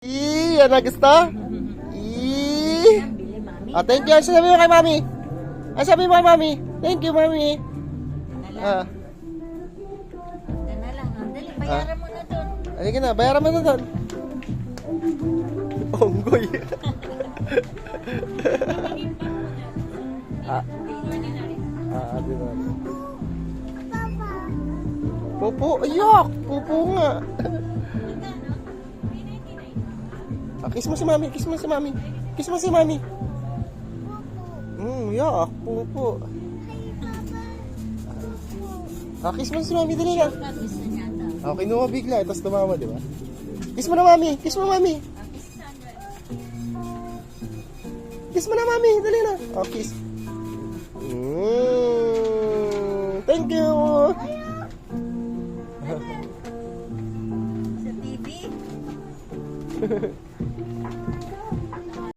Yan na gusto? Thank you. Sabi mo kay mami. Sabi mo kay mami. Thank you, mami. Dala lang. Dali, bayaran mo na doon. Halika na, bayaran mo na doon. Onggoy. Di ba? Pupo, ayak! Pupo nga. Kiss mo si mami, kiss mo si mami. Kiss mo si mami. Yak, pupo. Kiss mo si mami, dali lang. Kinuha bigla, tapos tumawa, di ba? Kiss mo na mami, kiss mo mami. Kiss mo na mami, dali na. Kiss. Thank you. Sa TV?